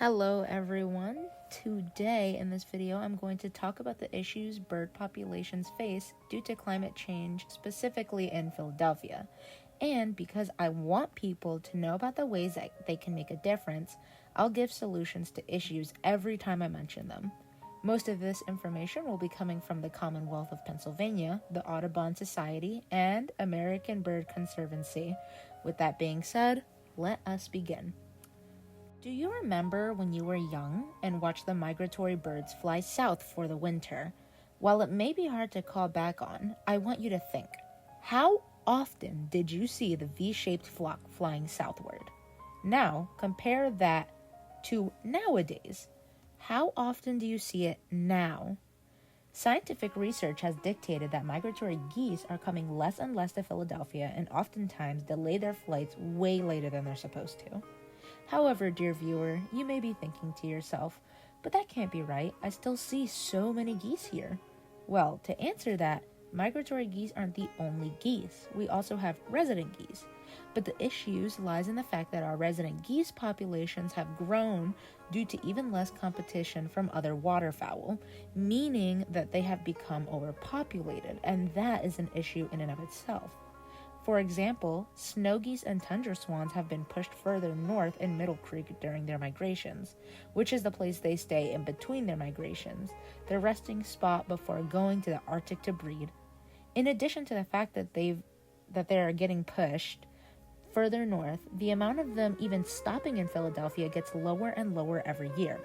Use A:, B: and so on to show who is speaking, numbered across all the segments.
A: Hello everyone. Today in this video I'm going to talk about the issues bird populations face due to climate change, specifically in Philadelphia. And because I want people to know about the ways that they can make a difference, I'll give solutions to issues every time I mention them. Most of this information will be coming from the Commonwealth of Pennsylvania, the Audubon Society, and American Bird Conservancy. With that being said, let us begin. Do you remember when you were young and watched the migratory birds fly south for the winter? While it may be hard to call back on, I want you to think. How often did you see the V-shaped flock flying southward? Now, compare that to nowadays. How often do you see it now? Scientific research has dictated that migratory geese are coming less and less to Philadelphia and oftentimes delay their flights way later than they're supposed to. However, dear viewer, you may be thinking to yourself, but that can't be right. I still see so many geese here. Well, to answer that, migratory geese aren't the only geese. We also have resident geese. But the issues lies in the fact that our resident geese populations have grown due to even less competition from other waterfowl, meaning that they have become overpopulated, and that is an issue in and of itself. For example, snow geese and tundra swans have been pushed further north in Middle Creek during their migrations, which is the place they stay in between their migrations, their resting spot before going to the Arctic to breed. In addition to the fact that they are getting pushed further north, the amount of them even stopping in Philadelphia gets lower and lower every year.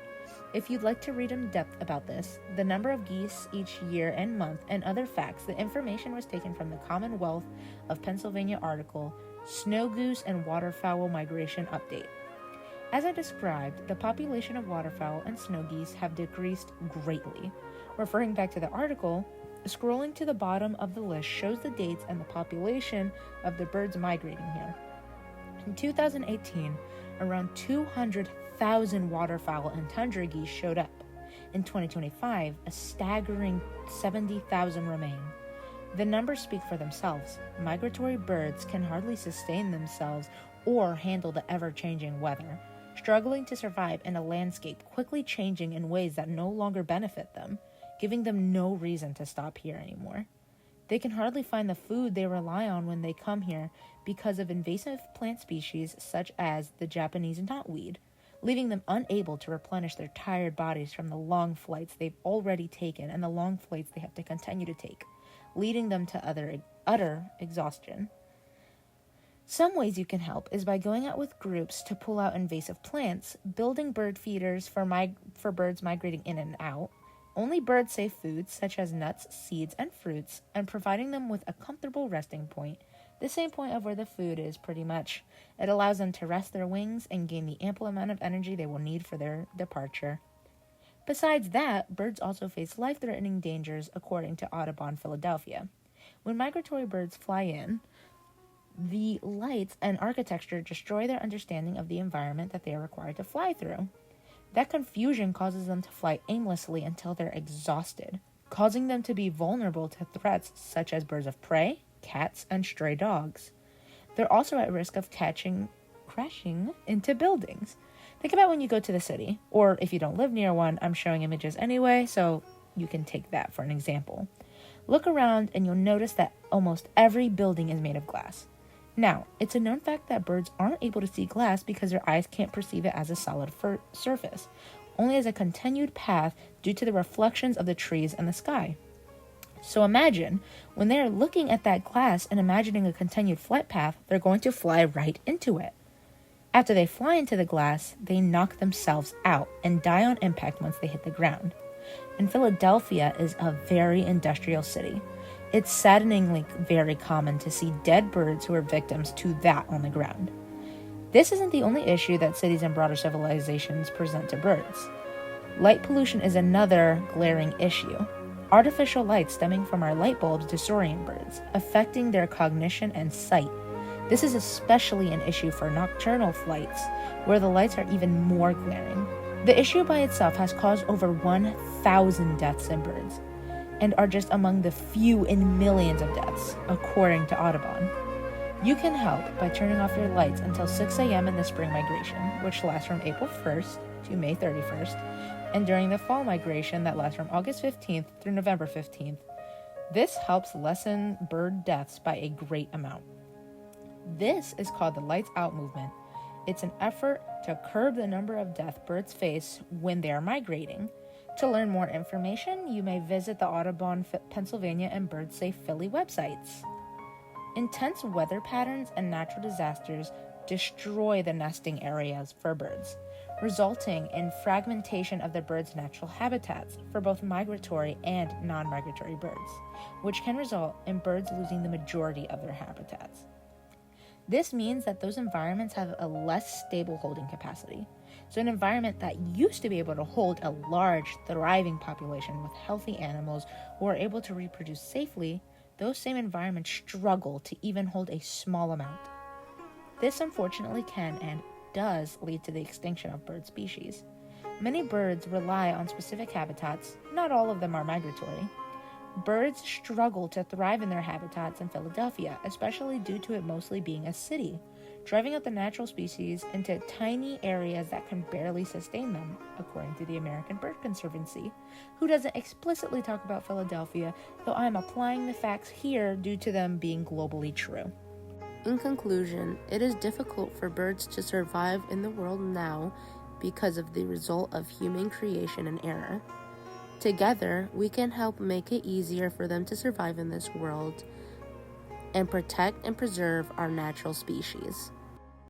A: If you'd like to read in depth about this, the number of geese each year and month, and other facts, the information was taken from the Commonwealth of Pennsylvania article, Snow Goose and Waterfowl Migration Update. As I described, the population of waterfowl and snow geese have decreased greatly. Referring back to the article, scrolling to the bottom of the list shows the dates and the population of the birds migrating here. In 2018, around 200,000 waterfowl and tundra geese showed up. In 2025, a staggering 70,000 remain. The numbers speak for themselves. Migratory birds can hardly sustain themselves or handle the ever-changing weather, struggling to survive in a landscape quickly changing in ways that no longer benefit them, giving them no reason to stop here anymore. They can hardly find the food they rely on when they come here because of invasive plant species such as the Japanese knotweed, leaving them unable to replenish their tired bodies from the long flights they've already taken and the long flights they have to continue to take, leading them to utter exhaustion. Some ways you can help is by going out with groups to pull out invasive plants, building bird feeders for birds migrating in and out, only bird-safe foods such as nuts, seeds, and fruits, and providing them with a comfortable resting point, the same point of where the food is pretty much. It allows them to rest their wings and gain the ample amount of energy they will need for their departure. Besides that, birds also face life-threatening dangers according to Audubon Philadelphia. When migratory birds fly in, the lights and architecture destroy their understanding of the environment that they are required to fly through. That confusion causes them to fly aimlessly until they're exhausted, causing them to be vulnerable to threats such as birds of prey, cats, and stray dogs. They're also at risk of crashing into buildings. Think about when you go to the city, or if you don't live near one, I'm showing images anyway, so you can take that for an example. Look around and you'll notice that almost every building is made of glass. Now, it's a known fact that birds aren't able to see glass because their eyes can't perceive it as a solid surface, only as a continued path due to the reflections of the trees and the sky. So imagine, when they are looking at that glass and imagining a continued flight path, they're going to fly right into it. After they fly into the glass, they knock themselves out and die on impact once they hit the ground. And Philadelphia is a very industrial city. It's saddeningly very common to see dead birds who are victims to that on the ground. This isn't the only issue that cities and broader civilizations present to birds. Light pollution is another glaring issue. Artificial light stemming from our light bulbs disorient birds, affecting their cognition and sight. This is especially an issue for nocturnal flights, where the lights are even more glaring. The issue by itself has caused over 1,000 deaths in birds, and are just among the few in millions of deaths, according to Audubon. You can help by turning off your lights until 6 a.m. in the spring migration, which lasts from April 1st to May 31st, and during the fall migration that lasts from August 15th through November 15th. This helps lessen bird deaths by a great amount. This is called the Lights Out movement. It's an effort to curb the number of deaths birds face when they are migrating. To learn more information, you may visit the Audubon, Pennsylvania and BirdSafe Philly websites. Intense weather patterns and natural disasters destroy the nesting areas for birds, resulting in fragmentation of the birds' natural habitats for both migratory and non-migratory birds, which can result in birds losing the majority of their habitats. This means that those environments have a less stable holding capacity. So an environment that used to be able to hold a large, thriving population with healthy animals who are able to reproduce safely, those same environments struggle to even hold a small amount. This unfortunately can and does lead to the extinction of bird species. Many birds rely on specific habitats. Not all of them are migratory. Birds struggle to thrive in their habitats in Philadelphia, especially due to it mostly being a city, driving out the natural species into tiny areas that can barely sustain them, according to the American Bird Conservancy, who doesn't explicitly talk about Philadelphia, though I'm applying the facts here due to them being globally true. In conclusion, it is difficult for birds to survive in the world now because of the result of human creation and error. Together, we can help make it easier for them to survive in this world and protect and preserve our natural species.